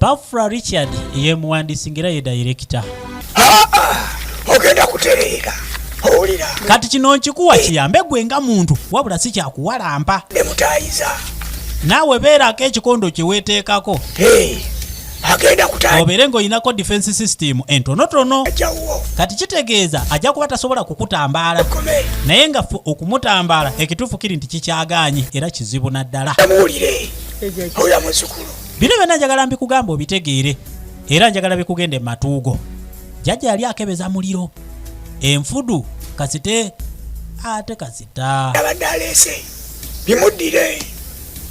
Bafra Richard ye muwandiisi ng'era ye director. Ogenda kutereera owulira Kati kino nkikuwa kiyambe gwe nga muntu wabula si kyakuwalampa. Nemutayiza Naawe beerako ekikondo kye weeteekako. Agenda kutayiza Obeere ng'oyinako defense system entonotono. jawo Kati kitegeeza ajja kuba tasobola kukutambaala. Naye nga okumutambaala ekituufu kiri nti kikyagaanye era kizibu naddala. Muwulire oya muzzukulu Bino byonna njagala mbikugamba obitegeere era njagala bikugende mu matuugo. Jjajja yali akebeza muliro. Enfudu kasite ate kasita. abadde aleese bimuddire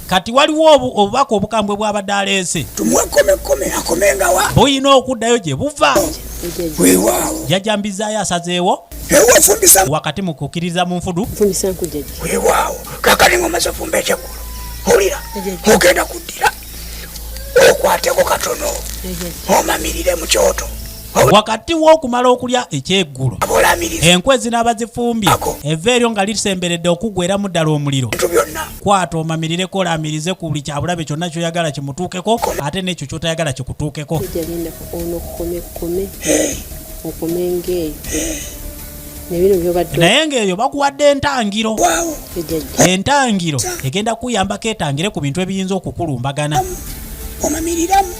Kati waliwo obubaka obukambwe bw'abadde aleese. tumuwe kome akomengawa Buyina okuddayo gye buva. weewaawo Jjajja mbizaayo asazeewo ewa fumbisa wakati mu kukkiriza mu nfudu. weewaawo kakali ngomaze fumba ekyeggulo owulira ogenda kuddira okwateko katono omamirire mu kyoto Wakati w'okumala okulya ekyeggulo abolamiriza enkwe zinaaba zifumbye eva eryo nga lisemberedde okuggweramu ddala omuliro. bintu byonna Kwata omamirireko olaamirize ku buli kyabulabe kyonna kyoyagala kimutuukeko ate n'ekyo kyotayagala kikutuukeko. Naye ng'eyo bakuwadde entangiro. waawo Entangiro egenda kuyambako etangire ku bintu ebiyinza okukulumbagana. omamiriramu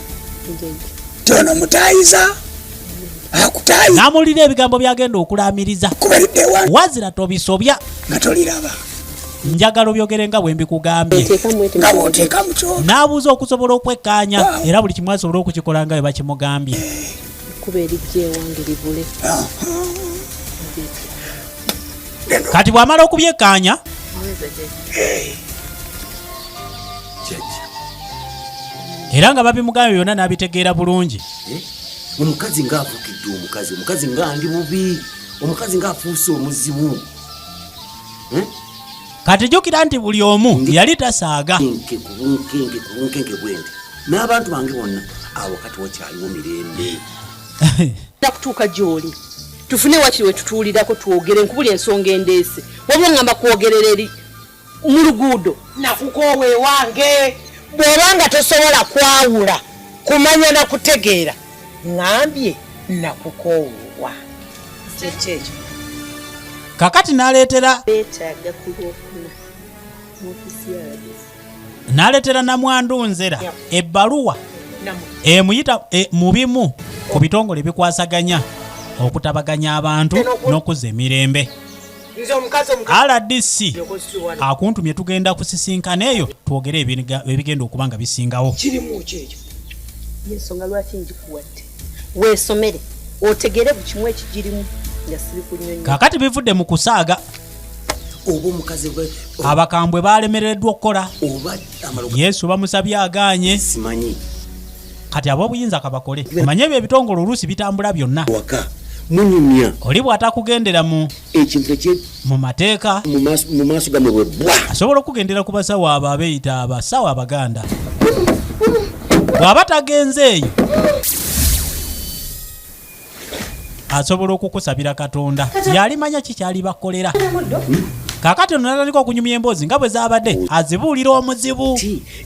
tono mutayiza akutayiza N'amulira ebigambo by'agenda okulaamiriza. kubalidde wange Wazira tobisobya. nga toliraba Njagala obyogere nga bwe mbikugambye. nga bw'oteeka mu kyoto N'abuuza okusobola okwekkaanya era buli kimu asobola okukikola nga bwe bakimugambye. Kati bw'amala okubyekkaanya era nga babimugambye byonna n'abitegeera bulungi. Omukazi ng'afukidde omukazi nga ndi bubi omukazi ng'afuuse omuzibu Kati jjukira nti buli omu yali tasaaga. nke kulunkenke bwendi n'abantu bange bonna awo kati wakyaliwo mirembe Nakutuuka gy'oli tufune wakiri we tutuulirako twogere nkubuli ensonga endeese wabula ngamba kwogerera eri mu luguudo nakukoowa ewange bw'obanga tosobola kwawula kumanya na kutegeera ŋambye nakukoowa kyekyo Kakati n'aleetera beetaaga kulwokuna mu ofisi y'abagizi n'aleetera namwandu nzera ebbaluwa emuyita mu bimu ku bitongole bikwasaganya okutabaganya abantu n'okuzza emirembe. nze omukazi RDC akuntumye tugenda kusisinkana eyo twogere ebigenda okuba nga bisingawo. kirimu kyekyo y'ensonga lwaki njikuwadde weesomere otegere buli kimu ekigirimu nga siri kunyonyo. Kakati bivudde mu kusaaga. oba omukazi bwe Abakambwe baalemereddwa okukola. oba amalogo Yesu bamusabye agaanye. simanyi Kati ab'obuyinza kabakole. Omanye ebyo ebitongole oluusi bitambula byonna. waka munyumya Oli bw'atakugendera mu ekintu mateeka mu maaso gamwe bwe bwa asobola okugendera ku basawo abo abeeyita abasawo Abaganda. Bw'aba tagenze eyo asobola okukusabira Katonda yalimanya kikyali bakolera. Kaakati ono natandika okunyumya emboozi nga bwe zaabadde azibuulira omuzibu.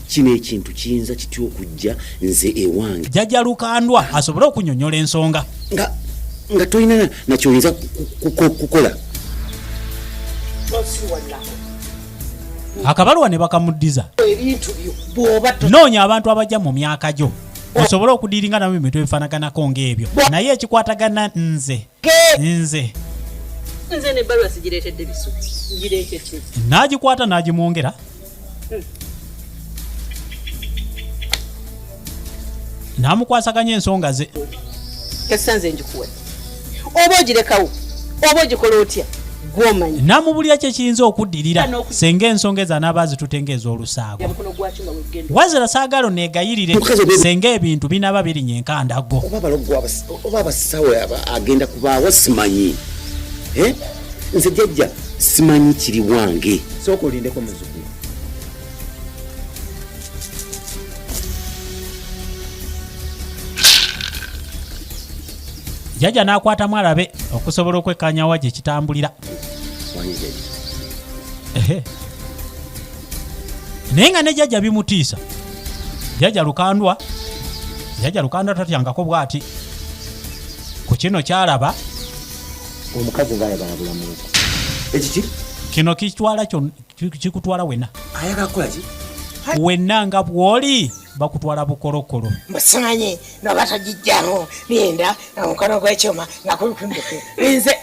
kino ekintu kiyinza kitya okujja nze ewange Jjajja Lukandwa asobole okunyonnyola ensonga. nga tolina nakyoyinza kukola Akabaluwa ne bakamuddiza. ebintu byo bw'oba Noonya abantu abajja mu myaka gyo osobola okudiiringa nabo ebintu ebifanaganako ng'ebyo naye ekikwatagana nze nze n'ebbaluwa sigireetedde bisu ngireetedde n'agikwata n'agimwongera. N'amukwasaganya ensonga ze. kasanze njikuwadde oba ogirekawo oba ogikola otya gw'omanyi N'amubulya kye kiyinza okuddirira senga ensonga ezo anaaba azitutenga ez'olusaago. mukono gwakyo nga wegenda Wazira saagalo neegayirire senga ebintu binaaba birinya enkandago. oba abalogo oba abasawo agenda kubaawo simanyi nze jjajja simanyi kiri wange sooka olindeko muzzukulu Jjajja n'akwatamu alabe okusobola okwekkaanyawo gye kitambulira. Naye nga ne jjajja bimutiisa. Jjajja Lukandwa jajja Lukanda tatyangako bwati ku kino kyalaba omukazi ng'ayagala bulamu ekiki kino kikutwala wenna ayagala kukolaki wenna nga bw'oli bakutwala bukolokolo Mbasanyi nabatagijjaho nienda omukono gw'ekyuma nga kubitunduke nze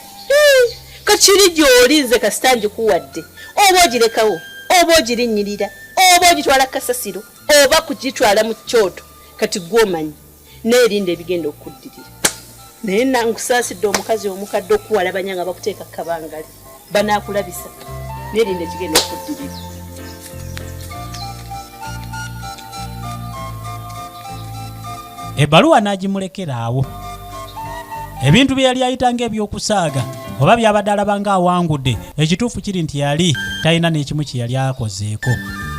kakiri gy'oli nze kasita ngikuwadde oba ogirekawo oba ogirinnyirira oba ogitwala kasasiro oba kugitwala mu kyoto kati gw'omanyi n'erinda ebigenda okuddirira naye nangusaasidde omukazi omukadde okuwalabanya nga bakuteeka kabangale banaakulabisa n'erinda ekigenda okuddirira ebbaluwa n'agimulekera awo ebintu bye yali ayitanga ebyokusaaga oba byabadde alaba ng'awangudde ekituufu kiri nti yali talina n'ekimu kye yali akozeeko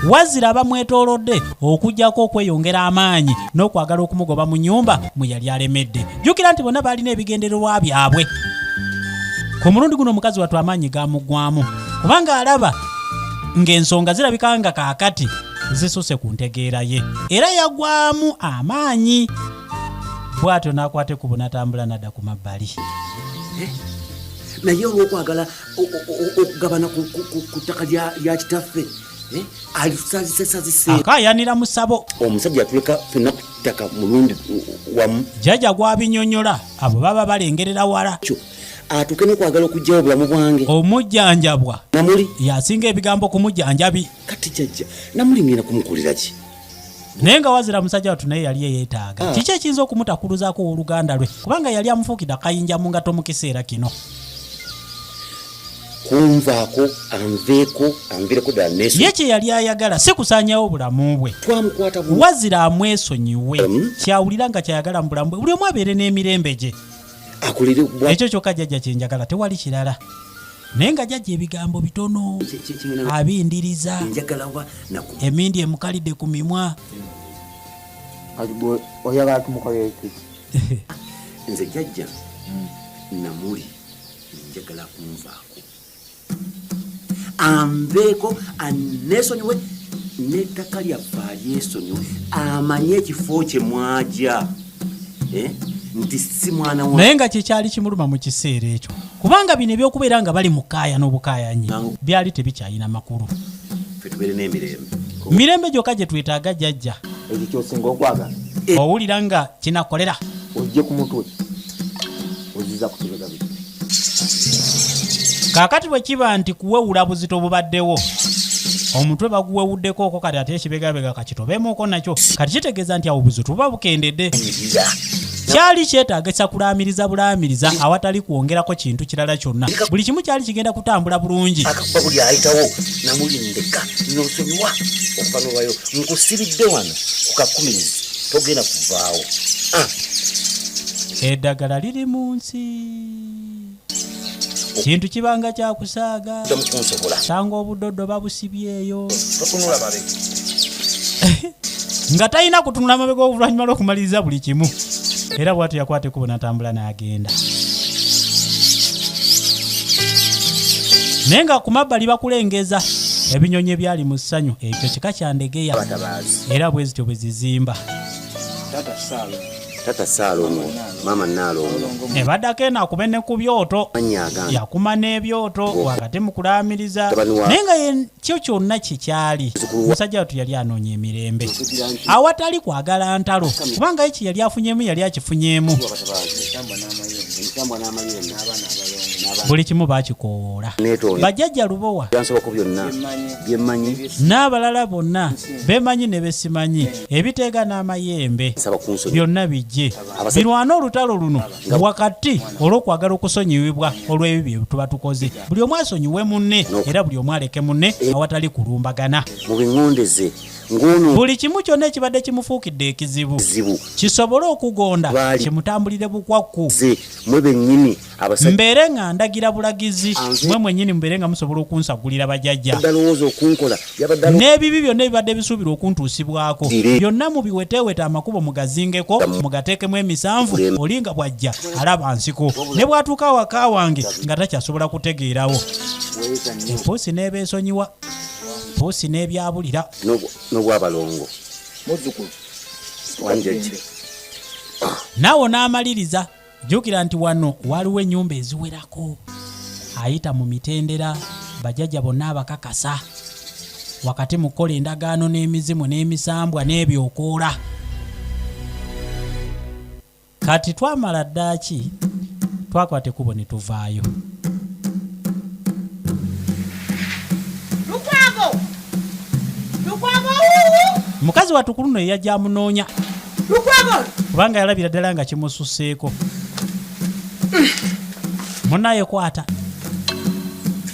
wazira abamwetoolodde okuggyako okweyongera amaanyi n'okwagala okumugoba mu nnyumba mwe yali alemedde jjukira nti bonna baalina ebigendererwa byabwe ku mulundi guno omukazi wattu amaanyi gamuggwamu kubanga alaba ng'ensonga zirabika nga kaakati zisuse ku ntegeera ye era yagwamu amaanyi bw'atyo n'akwate ku bunatambula nadda ku mabbali naye olw'okwagala okugabana ku ttaka lya kitaffe alisazisesazise akaayanira mu ssabo omusajja yatuleka fenna ku ttaka mulundi wamu jjajja gwabinyonnyola abo baba balengerera wala kyo atuuke n'okwagala okuggyawo obulamu bwange omujjanjabwa namuli yasinga ebigambo ku mujjanjabi kati jjajja namuli ngenda kumukulira ki naye nga wazira musajja wattu naye yali yeetaaga kiki ekiyinza okumutakuluzaako oluganda lwe kubanga yali amufuukidde akayinja mu ngato mu kiseera kino kunvaako anveeko ddala neso ye kye yali ayagala si kusaanyawo obulamu bwe twamukwata wazira amwesonyiwe kyawulira nga kyayagala mu bulamu bwe buli omu abeere n'emirembe gye akolere ekyo kyokka jjajja kyenjagala tewali kirala naye nga jjajja ebigambo bitono abindiriza njagalawa emindi emukalidde ku mimwa oyagala tumukolere ki nze jjajja namuli njagala kunvaako anveeko aneesonyiwe n'ettaka lyaffe alyesonyiwe amanye ekifo kye mwaja nti si mwana wa naye nga kyekyali kimuluma mu kiseera ekyo kubanga bino ebyokubeera nga bali mu kaaya n'obukaayanyi byali tebikyalina makulu ffe tubeere n'emirembe mirembe gyokka gye twetaaga jjajja ekyo kyosinga okwagala owulira nga kinakolera ojje ku mutwe oziza ku kibega bito kaakati bwe kiba nti kuwewula buzito bubaddewo omutwe baguwewuddeko oko kati ate ekibegabega kakitobeemuko nakyo kati kitegeeza nti awo buzito buba bukendedde kyali kyetaagisa kulaamiriza bulaamiriza awatali kwongerako kintu kirala kyonna buli kimu kyali kigenda kutambula bulungi akakuba buli ayitawo namulindeka nosonyiwa okufanulwayo nkusiridde wano kukakumirizi togenda kuvaawo eddagala liri mu nsi kintu kibanga kyakusaaga sanga obudoddo babusibyeyo nga talina kutunula amabega oluvannyuma lw'okumaliriza buli kimu era bw'atyo yakwata ekkubo n'atambula n'agenda naye nga ku mabbali bakulengeza ebinyonyi ebyali mu ssanyu ekyo kika kya ndegeya era bwe zityo bwe zizimba tata Saalongo mama Naalongo ebaddako enaakuba ne ku byoto yakuma n'ebyoto wakati mu kulaamiriza naye nga kyo kyonna kikyali omusajja wattu yali anoonya emirembe awatali kwagala ntalo kubanga ye kye yali afunyemu yali akifunyemu buli kimu baakikoowoola bajjajja lubowa byansobako byonna byemmanyi n'abalala bonna bemanyi ne besimanyi ebiteega n'amayembe byonna bijje birwana olutalo luno wakati olw'okwagala okusonyiwibwa olw'ebyo bye tuba tukoze buli omu asonyiwe munne era buli omu aleke munne awatali kulumbagana mubiŋŋondeze buli kimu kyonna ekibadde kimufuukidde ekizibu kisobole okugonda kimutambulire bukwakku mwe bennyini mbeere nga ndagira bulagizi mwe mwennyini mubeere nga musobola okunsagulira bajjajja n'ebibi byonna ebibadde bisuubira okuntuusibwako byonna mubiweteewete amakubo mugazingeko mugateekemu emisanvu oli nga bw'ajja alaba nsiko ne bw'atuuka awaka wange nga takyasobola kutegeerawo empuusi n'ebeesonyiwa mpuusi n'ebyabulira n'obwabalongo muzzukulu wanjeje naawe n'amaliriza jjukira nti wano waliwo ennyumba eziwerako ayita mu mitendera bajjajja bonna abakakasa wakati mu kukola endagaano n'emizimu n'emisambwa n'ebyokoola kati twamala ddaaki twakwata ekkubo ne tuvaayo. Mukazi watukulu no yajja amunoonya kubanga yalabira ddala nga kimususseeko. Munnaye kwata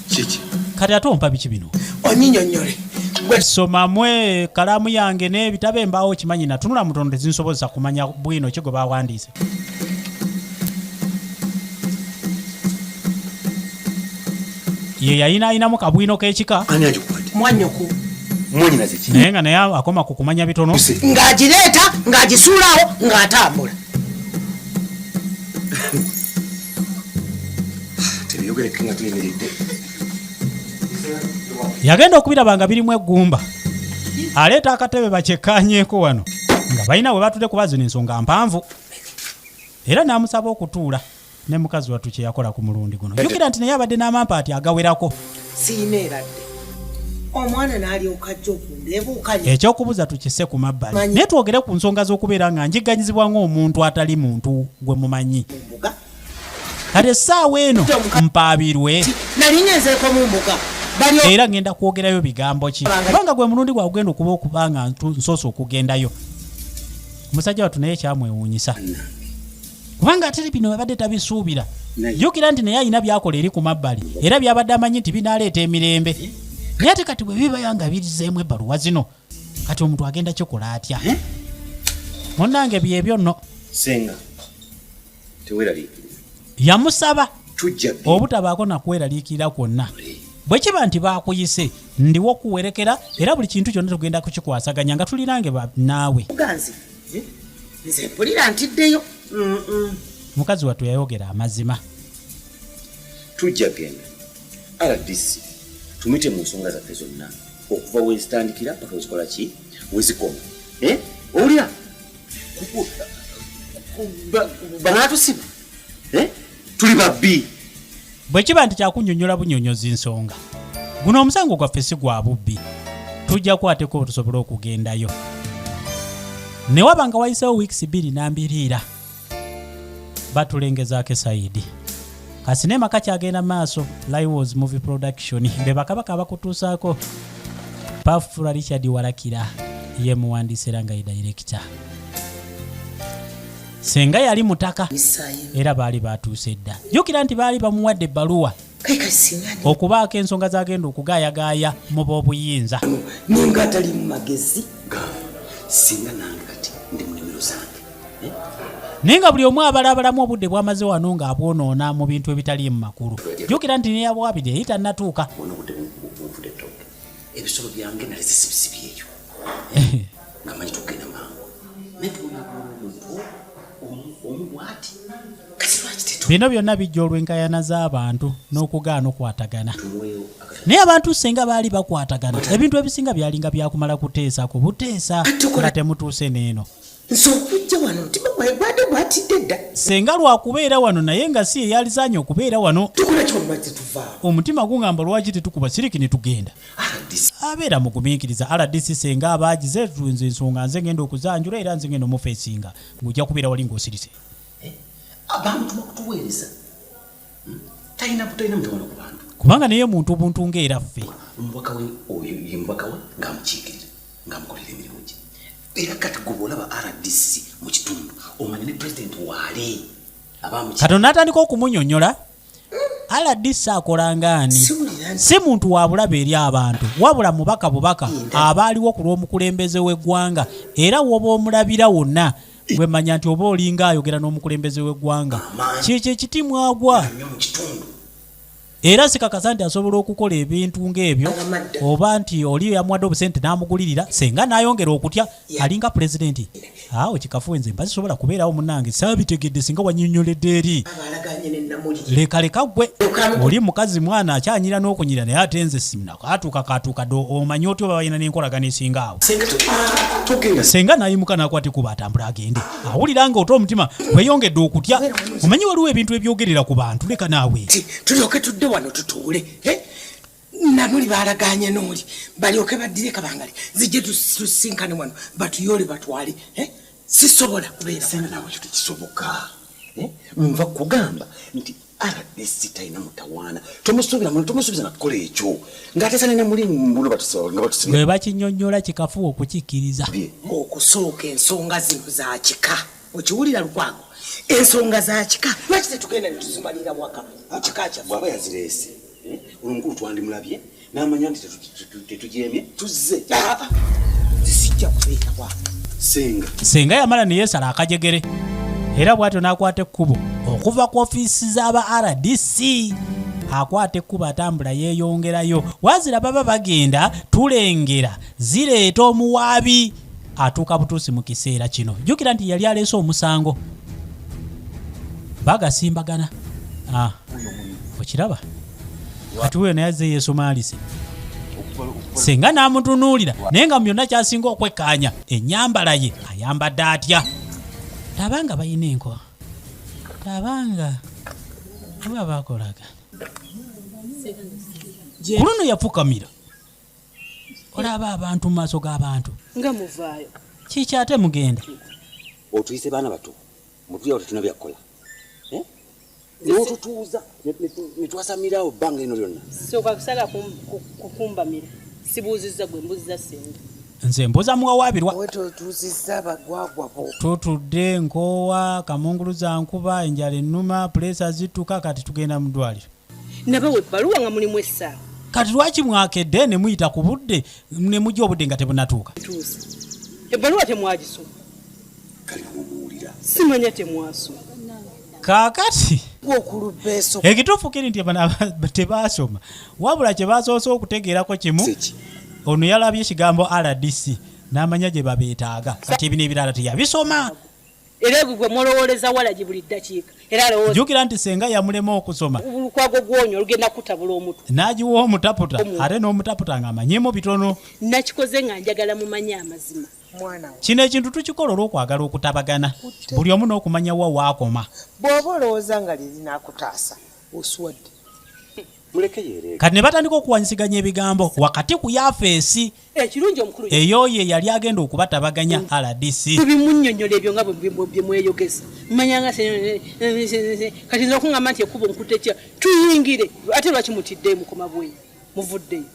kiki kati ate ompa biki bino onyinyonyole somamu kalaamu yange n'ebitabo embaawo kimanyi natunula mutono tezinsobozesa kumanya bwino ki gwe bawandiise. Ye yayinaayinamu kabwino k'ekika ani agikwate mwanyoko mwonyinaze ki naye nga naye akoma ku kumanya bitono ng'agireeta ng'agisuulawo ng'atambula. tebiyogereke nga tuyimiridde yagenda okubiraba nga birimu eggumba aleeta akatebe bakyekkaanyeeko wano nga balina bwe batudde kuba zino ensonga mpanvu era n'amusaba okutuula ne mukazi wattu kye yakola ku mulundi guno. Jjukira nti naye abadde n'amampaati agawerako. Siina eradde omwana n'alyoka ajja okundeebuukanye Ekyokubuza tukisse ku mabbali naye twogere ku nsonga z'okubeera nga njiganyizibwa ng'omuntu atali muntu gwe mumanyi. mbuga Kati essaawa eno mpaabirwe nali ngenzeeko mu mbuga era ngenda kwogerayo bigambo ki kubanga gwe mulundi gwagenda okuba nga nsoose okugendayo. Musajja wattu naye kyamwewuunyisa kubanga ate bino babadde tabisuubira. Jjukira nti naye alina byakola eri ku mabbali era byabadde amanyi nti binaaleeta emirembe naye ate kati bwe bibaya nga birizeemu ebbaluwa zino kati omuntu agenda kikola atya? Munnange byebyo nno senga teweraliikiriza yamusaba tujja obutabaako nakweraliikirira kwonna. Bwe kiba nti baakuyise ndiwo okuwerekera era buli kintu kyonna tugenda kukikwasaganya nga tulinange naawe. buganzi nze mpulira ntiddeyo. Mukazi wattu yayogera amazima. tujja genda RDC tumite mu nsonga zaffe zonna okuva wezitandikira paka wezikola ki wezikoma owulira banaatusiba tuli babbi. Bwe kiba nti kyakunnyonnyola bunnyonnyozi nsonga guno omusango gwaffe si gwa bubbi tujja kwateko tusobole okugendayo. Ne waba nga wayiseewo wiikisi 2 n'ambiriira batulengezaako Saidi kasinema kakyagenda maaso. Lions movie production be bakabaka abakutuusaako Pafula Richard Warakira ye muwandiisi era nga ye director. Senga yali mutaka era baali batuuse dda. Jjukira nti baali bamuwadde ebbaluwa okubaako ensonga z'agenda okugaayagaaya mu b'obuyinza. ninga atali mu magezi singa nange kati ndi mu nimiro zange Naye nga buli omu abalabalamu obudde bwamaze wano ng'abwonoona mu bintu ebitali mu makulu. Jjukira nti neyabwabiri yali tannatuuka. bona obudde bunfudde ttooke ebisolo byange nali zisibisibyeyo nga manyi tugenda mangu naye omu bwati kasi lwaki tetu Bino byonna bijja olw'enkayana z'abantu n'okugaana okwatagana. tuweewo Naye abantu senga baali bakwatagana ebintu ebisinga byalinga byakumala kuteesa ku buteesa nga temutuuse n'eno. nze okujja wano mutima gwaye gwadde gwatidde dda. Senga lwakubeera wano naye nga si eyalizaanye okubeera wano. tukola kyonna tetuvaawo. Omutima gungamba lwaki tetukuba siriki ne tugenda. RDC Abeera mu gumiikiriza RDC senga abaagize nze ensonga nze ngenda okuzanjula era nze ngenda omufeesinga ng'ojja kubeera wali ng'osirise. abantu bakutuweereza talina mutabano ku bantu Kubanga naye muntu buntu ng'era ffe. omubaka we oyo ye mubaka we ng'amukiikirira ng'amukolera emirimu gye era kati gwe bw'olaba RDC mu kitundu omanya ne pulezidenti waali Kati n'atandika okumunnyonnyola RDC akolanga ani? Si muntu wa bulabe eri abantu wabula mubaka bubaka abaaliwo ku lw'omukulembeze w'eggwanga era woba omulabira wonna gwe manya nti oba olinga ayogera n'omukulembeze w'eggwanga kiki ekitimwagwa nnyo mu kitundu era sikakasa nti asobola okukola ebintu ng'ebyo Abamadda. oba nti oli yamuwadde obusente n'amugulirira senga n'ayongera okutya alinga pulezidenti awo kikafuwe nze mba zisobola kubeerawo munnange saabitegedde singa wannyonnyoledde eri abalaganye ne Namuli. leka gwe oli mukazi mwana akyanyira n'okunyira naye ate nze katuuka omanyi otyo oba balina n'enkolagana esinga awo togenda senga nayimuka nakwate kuba atambula agende awulira nga oto omutima weyongedde okutya omanyi waliwo ebintu ebyogerera ku bantu leka naawe tulyoke tudde wano tutuule Namuli balaganye n'oli balyoke baddire kabangali zijje tusinkane wano batuyole batwale sisobola kubeera nawe tekisoboka nva kugamba nti RDC talina mutawaana tomusuubiza nakukola ekyo ng'ate sa Namuli mbulo nga bwe bakinnyonnyola kikafuwa okukikkiriza okusooka ensonga zino za kika okiwulira Lukwago ensonga za kika lwaki tetugenda ne tuzimalira waka mu kika kyaffe bw'aba yazireese olwomukulu twandimulabye n'amanya nti tetujemye tuzze zisijja kubeera waka senga yamala ne yeesala akajegere era bw'atyo n'akwata ekkubo okuva ku ofiisi z'aba RDC akwata ekkubo atambula yeeyongerayo wazira baba bagenda tulengera zireeta omuwaabi atuuka butuusi mu kiseera kino jjukira nti yali aleese omusango bagasimbagana okiraba kati weyo naye azze yeesomaalise senga n'amutunuulira naye nga mu byonna kyasinga okwekkaanya ennyambala ye ayambadde atya tabanga balina enko tabanga oba bakolaga ku luno yafukamira olaba abantu mu maaso g'abantu nga muvaayo kiki ate mugenda otuyise baana bato mutuyawo tetuna byakukola newotutuuza netwasamirawo bbanga lino lyonna soka kusala kukumbamira sibuuzizza gwe mbuziza senga nze mbuuza muwawaabirwa wetotuuzizza abagwagwa bo tutudde nkoowa kamunguluza nkuba enjala ennuma puleesa zittuka kati tugenda mu ddwaliro nabawe ebbaluwa nga mulimu essaawa kati lwaki mwakedde ne muyita ku budde ne mujja obudde nga tebunatuuka tuusa ebbaluwa temwagisoma kali kumubuulira simanya temwasoma kaakati okulubeeso ekituufu kiri nti tebaasoma wabula kye basoose okutegeerako kimu ono yalabye ekigambo RDC n'amanya gye babeetaaga kati ebino ebirala teyabisoma era ebyo gwe mulowoleza walagi buli ddakiika era alowooza jjukira nti senga yamulema okusoma olukwago gwonyo olugenda kutabula omutwe n'agiwa omutaputa ate n'omutaputa ng'amanyiemu bitono nakikoze nga njagala mumanye amazima mwana we kino ekintu tukikola olw'okwagala okutabagana buli omu n'okumanya wa waakoma bw'oba olowooza nga lirinakutaasa oswadde muleke yeereega kati ne batandika okuwanyisiganya ebigambo wakati ku yafeesi ekirungi omukulu eyo ye yali agenda okubatabaganya RDC tubimunnyonnyola ebyo nga bye mweyogeza mmanyanga kati nza okuŋŋamba nti ekkubo nkutekya tuyingire ate lwaki mutiddeyo mukoma bwenyu muvuddeyo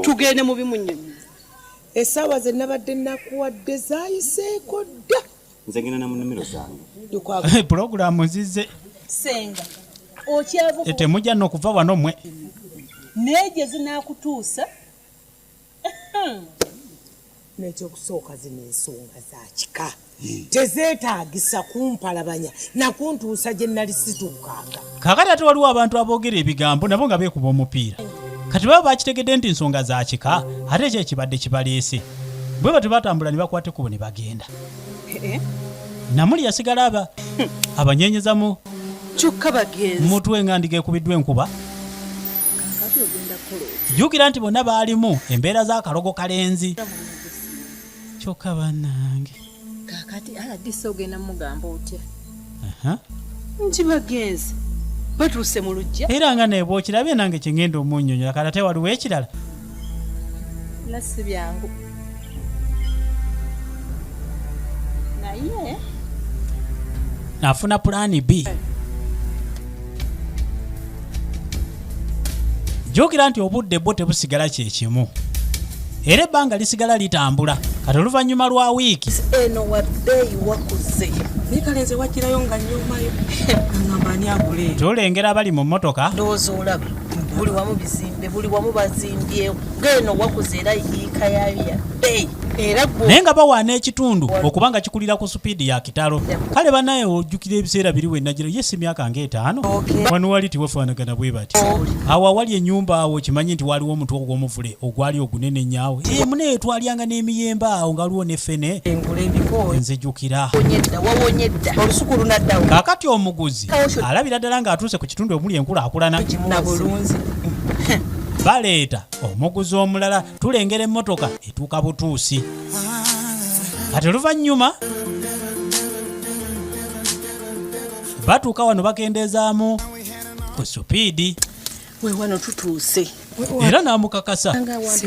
tugende mu bimunnyonnyola essaawa ze nabadde nakuwadde zaayiseeko dda nze ngenda na mu nnimiro zange Lukwago pulogulaamu zize senga okyavuga temujja n'okuva wano mmwe naye gye zinaakutuusa nekyokusooka zino ensonga za kika tezeetaagisa kumpalabanya nakuntuusa gye nali situkkanga kaakati ate waliwo abantu aboogera ebigambo nabo nga beekuba omupiira kati baba bakitegedde nti ensonga za kika ate ekyo ekibadde kibaleese bwe batyo batambula ne bakwata ekkubo ne bagenda Namuli yasigala abanyenyezamu kyokka bagenzi mutwe nga ndiga ekubiddwa enkuba jjukira nti bonna baalimu embeera z'akalogo kalenzi kyokka bannange kakati RDC ogenda mugamba otya nti bagenzi batuuse mu lujja era nga neebwa okirabye nange kyengenda omunnyonnyola kati ate waliwo ekirala nasi byangu naye nafuna pulaani B jjukira nti obudde bwo tebusigala kyekimu era ebbanga lisigala litambula kati oluvannyuma lwa wiiki eno waddeeyi wakuze nikalenze wagirayo nga nyomayo ngamba ani agule tulengera abali mu mmotoka ndowooza olaba buli wamu bizimbe buli wamu bazimbyewo ng'eno wakuze era yiika yayo yaddeeyi naye nga bawaana ekitundu okubanga kikulira ku supiidi ya kitalo. Kale banaye ojjukira ebiseera biri wennagira ye si myaka nga5 wano wali tiwafaanagana bwe bati. Awo awali ennyumba awo kimanyi nti waliwo omutwe ogw'omuvule ogwali ogunene nnyawo. Munaye twalyanga n'emiyembe awo nga waliwo n'effene nzijjukira. Kaakati omuguzi alabira ddala ng'atuuse ku kitundu omuli enkulaakulana. Baleeta omuguzi omulala tulengera emmotoka etuuka butuusi. Kati oluvannyuma batuuka wano bakendeezaamu ku supiidi. Wano tutuuse. Era n'amukakasa.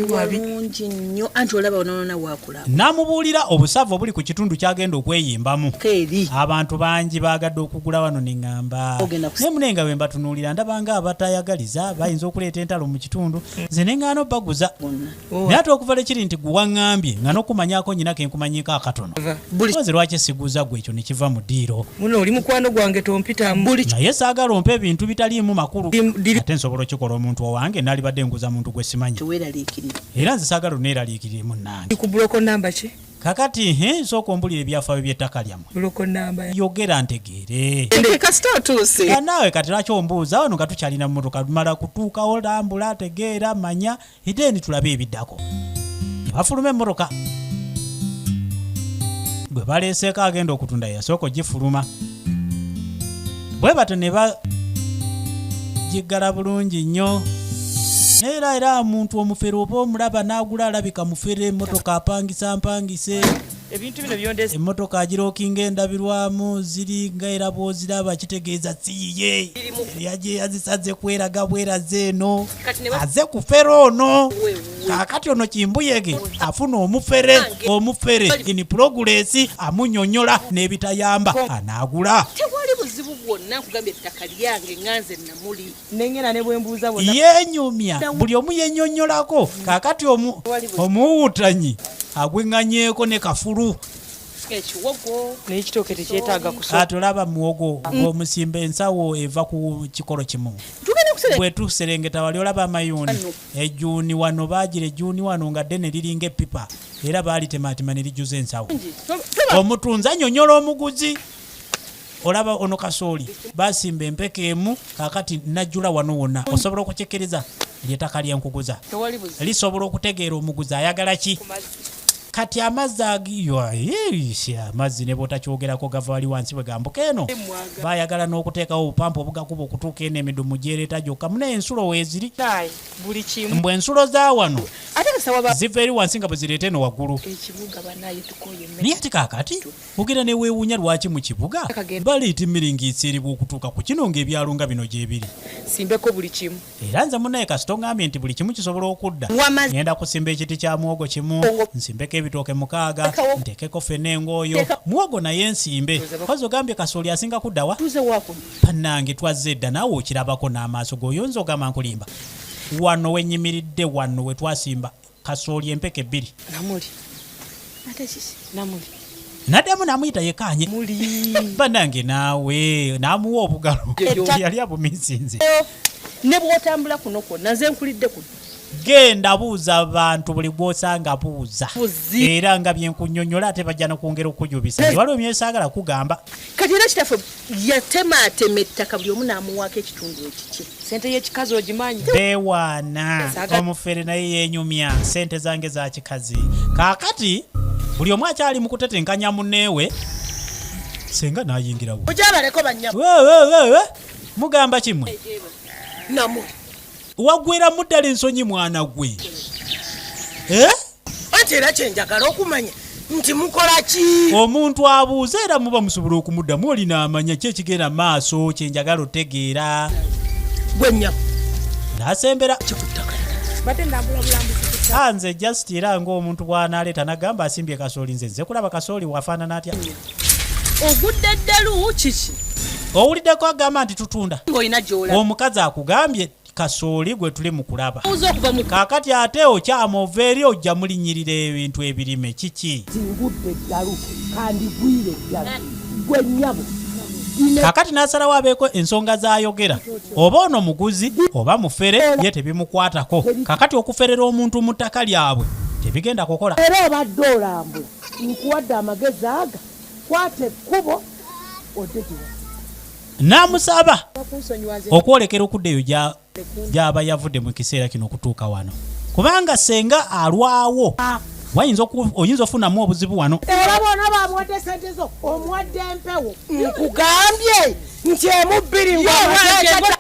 Walungi nnyo anti olaba onoona waakulaba. N'amubuulira obusavu obuli ku kitundu kyagenda okweyimbamu. Keeri. Abantu bangi baagadde okugula wano ne ŋŋamba. Naye munenga bwe mbatunuulira ndabanga abatayagaliza bayinza okuleeta entalo mu kitundu. Nze ne ŋŋaana obbaguza. Naye ate okuva lekiri nti gwe waŋŋambye nga n'okumanyaako nnyina ke nkumanyiiko akatono. Koze lwaki siguuza gwe ekyo ne kiva mu ddiiro. Muno oli mukwano gwange tompitamu. Naye saagala ompa ebintu bitaliimu makulu. Ate nsobola okikola omuntu owange naalibadde nguza muntu gwe simanyi. Era nze saagala oneeraliikirire munnange. Ku buloko namba ki? Kakati sooka ombulira ebyafaayo by'ettaka lyammwe. Buloko namba. Yogera ntegeere. Kasita otuuse. Naawe kati lwaki ombuuza wano nga tukyalina mmotoka lumala kutuukawo lambula tegeera manya iteeni tulabe ebiddako. Ne bafuluma emmotoka. Bwe baleeseeko agenda okutunda yasooka ogifuluma. Bwe bato ne bagiggala bulungi nnyo. Era omuntu omufere oba omulaba n'agula alabika mufere emmotoka apangise. Ebintu bino byondese. Emmotoka agirookinga endabirwamu ziri nga era bw'oziraba kitegeeza siyiye. Yaje yazisaze kweraga bweraze eno. Aze kufere ono. Kaakati ono kimbuyege afuna omufere in progress amunyonyola n'ebitayamba anaagula. Tewali buzibu bwonna nkugambye ettaka lyange nganze namuli. Nengera ne bwe mbuuza bonna. Yenyumya buli omu yennyonnyolako. Kaakati omuwuutanyi agweŋŋanyeeko ne kafulu. Ekiwogo n'ekitooke tekyetaaga kusobola. Ate olaba muwogo ng'omusimba ensawo eva ku kikolo kimu. Bwe tuserengeta wali olaba amayuuni. Ejjuuni wano baagira ejjuuni wano nga ddene liringa eppipa. Era baalitemaatima ne lijjuza ensawo. Omutunzi annyonnyola omuguzi. Olaba ono kasooli baasimba empeke emu kaakati najjula wano wonna. Osobola okukyekkereza ly'ettaka lyenkuguza. Lisobola okutegeera omuguzi ayagala ki. Kati amazzi amazzi ne bw'otakyogerako gava wali wansi bwe gambuka eno. Baayagala n'okuteekawo obupampa obugakuba okutuuka eno emidumu gyereeta gyokka. Munaye ensulo weeziri. Buli kimu. Mbwe ensulo za wano ate kasaba ziva eri wansi nga bwe zireeta eno waggulu. ekibuga banaye tukoye Naye ate kaakati ogenda ne weewuunya lwaki mu kibuga baleeta emiringiisa eriibwa okutuuka ku kino ng'ebyalo nga bino gyebiri. Simbeko buli kimu. Era nze munaye kasita oŋŋambye nti buli kimu kisobola okudda. Ngenda kusimba ekiti kya muwogo kimu, nsimbeko ebitooke 6, nteekeko ffene engooyo, muwogo naye nsimbe. Kozi ogambye kasooli asinga kudda wa? Bannange twazze edda naawe okirabako n'amaaso g'oyonza ogamba nkulimba. Wano wennyimiridde wano we twasimba kasooli empeke 2. Naddamu n'amuyita yekaanye. Bannange naawe n'amuwa obugalo. Yali abumisinze. ne bw'otambula kuno kwonna nze nkulidde kuno. Genda buuza abantu buli bw'osanga buuza. Era nga byenkunnyonnyola ate bajja n'okwongera okujubisa. Waliwo byesaagala kugamba. Kati era kitaffe yatemaatema ettaka buli omu n'amuwaako ekitundu ekiki. Sente y'ekikazi ogimanyi. Beewaana omufere naye yeenyumya sente zange za kikazi. Kaakati buli omu akyali mu kutetenkanya munneewe senga n'ayingirawo. Ojabaleko bannyabo. Mugamba kimwe. Namu. Waggweramu ddala ensonyi mwana gwe. Ate era kyenjagala okumanya nti mukola ki? Omuntu abuuza era muba musobola okumuddamu olina amanya ki ekigenda maaso kyenjagala otegeera. Gwe nnyabo. N'asembera. Kikuttaka. Bate ndambula bulambuzi. Nze just era ng'omuntu bw'anaaleeta n'agamba asimbye kasooli nze kulaba kasooli wafaanana atya. Ogudde ddalu kiki? Owuliddeko agamba nti tutunda. Ng'olina gy'ola. Omukazi akugambye kasooli gwe tuli mu kulaba. Kaakati ate okyama ova eri ojja mulinnyirira ebintu ebirime kiki? Ngudde ddalu kandi gwire ddala. Gwe nnyabo. Kaakati n'asalawo abeeko ensonga z'ayogera. Oba ono muguzi oba mufere ye tebimukwatako. Kaakati okuferera omuntu mu ttaka lyabwe tebigenda kukola. Era obadde olambula nkuwadde amagezi aga kwata ekkubo oddegiwa Namusaba okwolekera okuddeyo gy'aba yavudde mu kiseera kino okutuuka wano, kubanga senga alwawo oyinza ofunamu obuzibu wano. era bona bamuwadde sente zo omuwadde empewo nkugambye nti emubbiri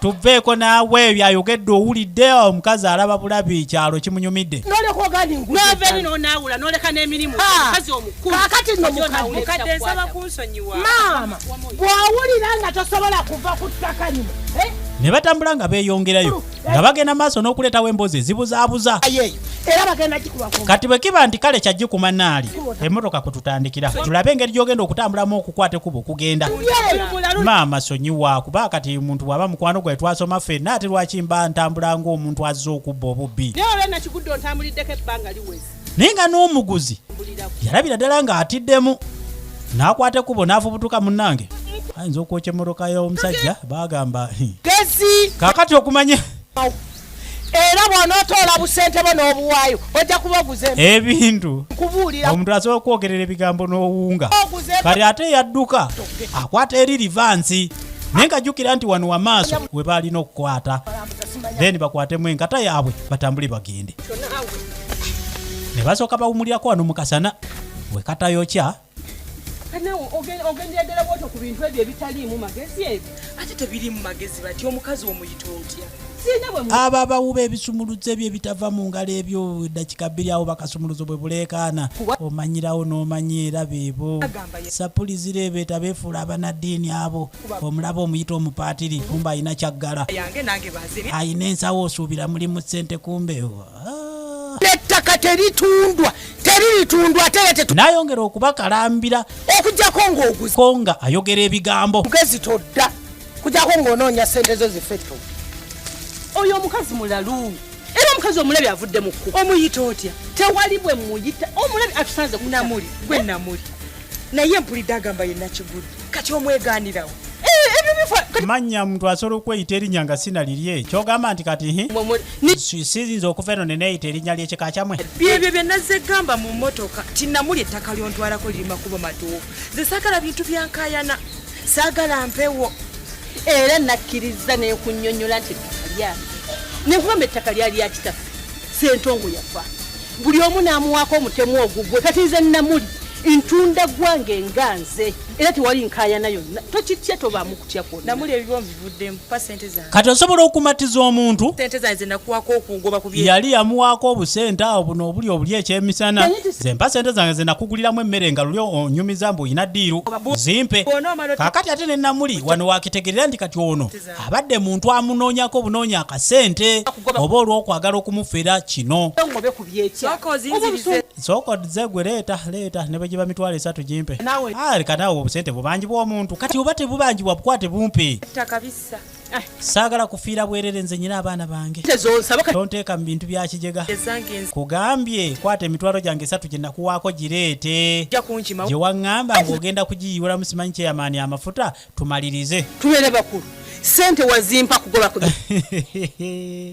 Tuveeko naawe byayogedde owulidde omukazi alaba bulabi kyalo kimunyumidde. noveni nonaawula noleka n'emirimu omukazi omukulu kakati mukadde nsaba kunsonyiwa maama bw'owulira nga tosobola kuva ku ttaka lino Ne batambula nga beeyongerayo nga bagenda maaso n'okuleetawo emboozi ezibuzaabuza. era bagenda gikuba Kati bwe kiba nti kale kyagikuma naali emmotoka kwe tutandikira tulabe engeri gy'ogenda okutambulamu okukwata ekkubo okugenda. Maama sonyiwa kuba kati muntu bw'aba mukwano gwe twasoma ffenna ate lwaki mba ntambula ng'omuntu azze okubba obubbi. naye nakigudde ontambuliddeko ebbanga liwezi Naye nga n'omuguzi yalabira ddala ng'atiddemu n'akwata ekkubo n'afubutuka munnange. Ayinza okwokya emmotoka y'omusajja bagamba gezi kaakati okumanye era bw'onootoola busente bo n'obuwaayo ojja kubaguza ebintu kubuulira omuntu asobola okwogerera ebigambo n'owuunga kati ate yadduka akwata eri livansi naye ngajjukira nti wano wamaaso we baalina okukwata then bakwatemu enkata yaabwe batambule bagende. Ne basooka bawumulirako wano mu kasana we katayokya ogendeddala bwoto ku bintu ebyo ebitaliimu magezi ebyo ate tebirimu magezi bati omukazi omuyita otya abo abawuba ebisumuluzo ebyo ebitava mu ngalo ebyo eddakiika bbiri awo bakasumuluzo bwe buleekaana omanyirawo n'omanyi era beebo sapuli zireebeeta beefuula abanaddiini abo omulaba omuyita omupaatiri kumba alina kyaggala yange nange baziri ayina ensawo osuubira mulimu ssente kumbeewo ettaka teritundwa ate n'ayongera okubakalambira okujjako ng'oguzi ko nga ayogera ebigambo mugezi todda kujjako ng'onoonya sente zo zifetto oyo omukazi mulalu era omukazi omulabi avudde mu kkubo omuyita otya tewali bwe muyita omulabi atusanze namuli gwe namuli naye mpulidde agamba yenna kigudde kati omwegaanirawo manya muntu asobola okweyita erinnya nga sinalirye kyogamba nti kati siyinza okuva eno neneeyita erinnya ly'ekika kyamwe byebyo bye nazze gamba mu mmotoka tinamuli ettaka lyontwalako liri makubo matuufu ze saagala bintu byankayana saagala mpewo era nakkiriza nekunnyonnyola nti ettaka lyange nekugamba ettaka lyali yakitaffe sentongo yafa buli omu n'amuwaako omutemu ogugwe kati nze namuli ntunda gwange nganze era tewali nkayana yonna tokitya tobaamu kutya kwonna namuli ebibomu bivuddemu pa sente zange kati osobola okumatiza omuntu sente zange zenakuwako okugoba ku yali yamuwaako obusente awo buno obuli ekyemisana zempa sente zange zenakuguliramu emmere nga luli onyumiza mbu oyina ddiiru zimpe kaakati ate nenamuli wano wakitegerera nti kati ono abadde muntu amunoonyako obunoonya akasente oba olw'okwagala okumufera kino ngobe ku byekya sooka zegwe leeta ne bwe giba mitwalo 3 gimpe leka naawe obusente bubanji bw'omuntu kati oba tebubanjibwa bukwate bumpe takabisa saagala kufiira bwerere nze nyina abaana bange tonteeka mu bintu bya kijega kugambye kwata emitwalo gyange 3 gye nakuwaako gireete gye waŋŋamba ng'ogenda kugiyiwulamu simanyi kyeyamaani amafuta tumalirize tubeere bakulu sente wazimpa kugoba ku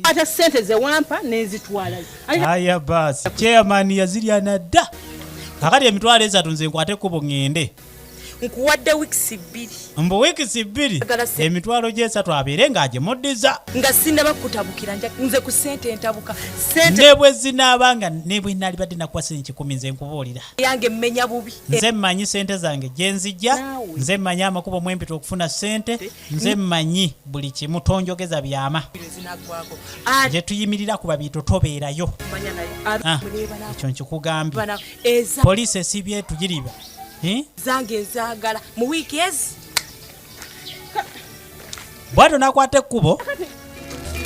ate sente ze wampa nenzitwalayo aya baasi kyeyamaani yazirya nadda kakati emitwalo 3 nze nkwate ekkubo ŋŋende nkuwadde wiikisi 2 mbu wiikisi 2 emitwalo gye 3 abeere ng'agimuddiza nga sinaba kutabukira nze ku sente entabuka ne bwe zinaabanga ne bwe naali badde nakuwa sente 10 nze nkubuulira yange mmenya bubi nze mmanyi sente zange gye nzijja nze mmanyi amakubo mwempita okufuna sente nze mmanyi buli kimu tonjogeza byama gye tuyimirira ku babiri tobeerayo ekyo nkikugambye poliisi esibye tugiriba zange nzaagala mu wiiki ezi bwato nakwata ekkubo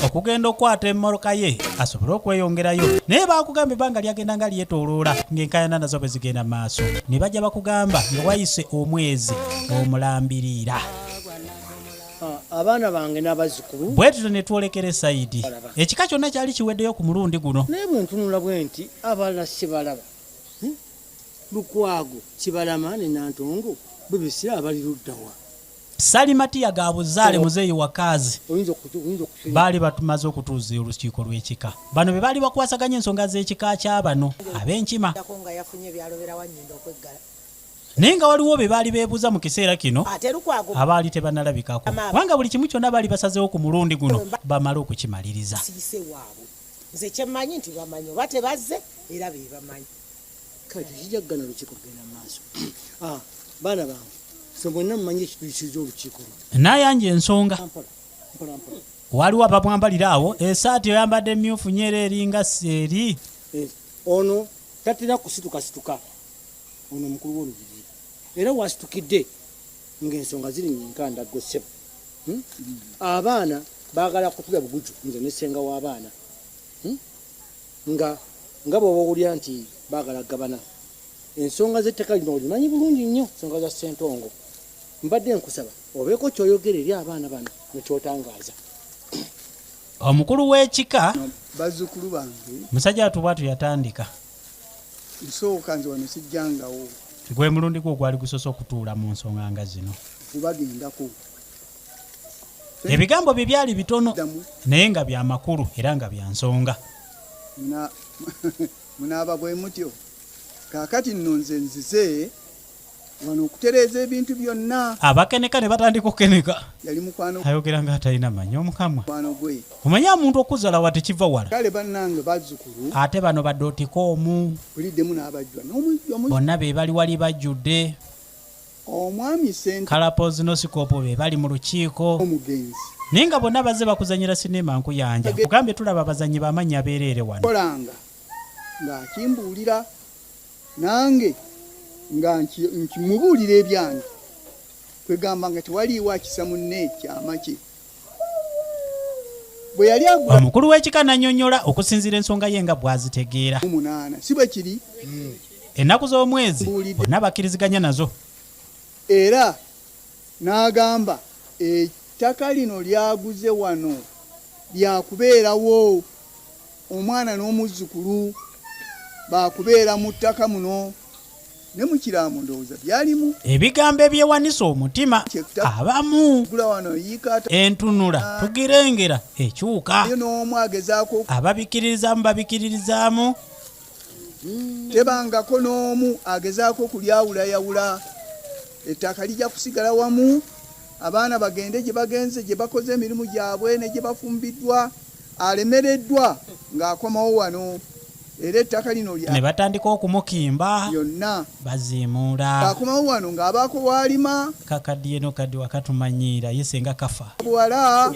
okugenda okukwata emmoloka ye asobole okweyongerayo naye bakugamba ebbanga lyagenda nga lyetooloola ng'enkayana nazo bwe zigenda mu maaso ne bajja bakugamba nga wayise omwezi omulambirira abaana bange n'abazzukulu bwe tutyo ne twolekera esayidi ekika kyonna kyali kiweddeyo ku mulundi guno naye bwe ntunula bwe nti abalala sibalaba Lukwago Kibalama ne Nantongo bwe bisira abali luddawa Salimatiya ga buzaale muzeeyi wakazi oyinza okufiira baali batumaze okutuuza olukiiko lw'ekika bano be baali bakwasaganya ensonga z'ekika ky'abano ab'enkima nga yafunye byalobera wannyinda okweggala naye nga waliwo be baali beebuuza mu kiseera kino ate lukwago abaali tebanalabikako kubanga buli kimu kyonna baali basazeewo ku mulundi guno bamale okukimaliriza siise waabwe nze kyemmanyi nti bamanyi oba tebazze era be bamanyi kale tekijagana olukiiko kugenda mu maaso baana bange so mwenna mumanyi ekituusiza olukiiko n'ayanja ensonga mpola waliwo abamwambalira awo esaati oyambadde emyufu nyera eringa seeri ono tatera kusitukasituka ono mukulu w'olubiri era wasitukidde ng'ensonga ziri nyinkanda gossebo abaana baagala kutula buguju nze nesenga w'abaana nga bw'oba owulira nti baagala gabana ensonga z'ettaka lino olimanyi bulungi nnyo ensonga za Ssentongo mbadde nkusaba obeeko kyoyogera eri abaana bano nekyotangaaza omukulu w'ekika bazzukulu bange musajja atubwatu yatandika nsooka nze wano sijjangawo gwe mulundi gwo gwali gusoose okutuula mu nsonga nga zino kubagendako ebigambo bye byali bitono naye nga bya makulu era nga bya nsonga munaaba bwe mutyo kaakati nno nze nzize wano okutereeza ebintu byonna abakeneka ne batandika okukeneka yali mukwano ayogera nga atalina manyi omukamwa mukwano gwe omanya muntu okuzala wa tekiva wala kale bannange bazzukulu ate bano badde otikoomu buliddemu n'abajjwa bonna be bali wali bajjudde omwami kalapozi nosikopo be bali mu lukiiko omugenzi naye nga bonna bazze bakuzanyira sinema nkuyanja kugambye tulaba abazanyi bamanyi abeereere wano kolanga ng'akimbuulira nange nga nkimubuulira ebyange kwegamba nga tewaliiwo akisa munne kyama kye bwe yali agwa omukulu w'ekika nannyonnyola okusinziira ensonga ye nga bw'azitegeera 8 si bwe kiri ennaku z'omwezi bonna bakkiriziganya nazo era n'agamba ettaka lino lyaguze wano lyakubeerawo omwana n'omuzzukulu bakubeera mu ttaka muno ne mukiramu ndowooza byalimu ebigambo ebyewanisa omutima abamu gula wano yiikata entunula tugirengera ekyuka n'omu agezaako ababikkiririzaamu babikkiririzaamu tebangako n'omu agezaako okulyawulayawula ettaka lijja kusigala wamu abaana bagende gye bagenze gye bakoze emirimu gyabwe ne gye bafumbiddwa alemereddwa ng'akomawo wano era ettaka lino ne batandika okumukimba yonna baziimuula akomawo wano ng'abaako waalima kakaddiye nokaddi wakatumanyiira ye senga kafa buwala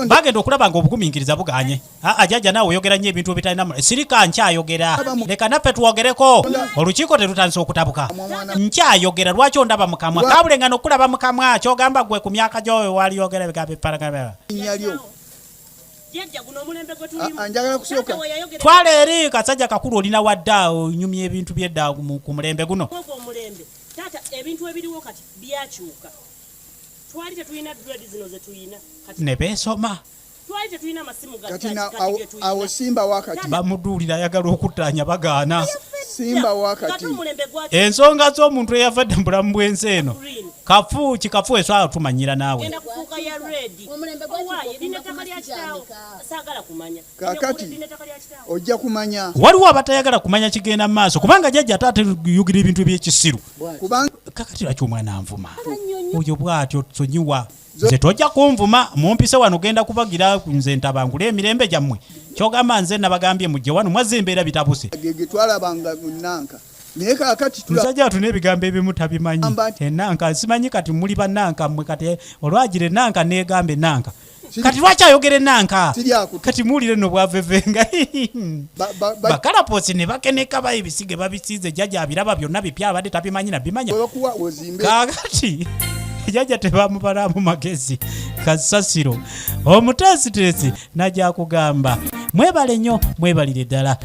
bagenda okulaba ng'obugumiikiriza buganye ajajja naawe oyogera nnyo ebintu ebitalina sirika nkyayogera leka naffe tuwogereko olukiiko terutandisa okutabuka nkyayogera lwaki ondaba mukamwa kabulenga nokulaba mukamwa kyogamba gwe ku myaka gyoyo waliyogera bigambo ebiparagara anjagala kusooka twala eri kasajja kakulu olina wadda onyumya ebintu byedda ku mulembe guno taata ebintu ebiriwo kati byakyuka twali tetulina dread zino zetulina ne beesoma twali tetulina masimu kati awo simba wakati bamuduulira ayagala okuttaanya bagaana simba wakati ensonga z'omuntu eyavadde mu bulamu bw'ensi eno kafu kikafu eswala tumanyira naawe kakati ojja kumanya waliwo abatayagala kumanya kigenda mu maaso kubanga jjajja taate yugira ebintu ebyekisiru kakati lwaki omwana anvuma oyo bw'atyo sonyiwa nze tojja kunvuma mumpise wano genda kubagira nze ntabangula emirembe gyammwe kyogamba nze nabagambye mujje wano mwazze embeera bitabuse gege twalabanga munanka naye kakati musajja atuna ebigambo ebimu tabimanyi enanka simanyi kati muli bannanka mmwe kati olwagira enanka neegamba enanka kati lwaki ayogera enanka kati muwulire no bwavevenga bakalaposi ne bakeneka bayo ebisige babisiize jjajja abiraba byonna bipya abadde tabimanyi nabimanya kakati jjajja tebamubalamu magezi kasasiro omuteesiteesi najja kugamba mwebale nnyo mwebalire ddala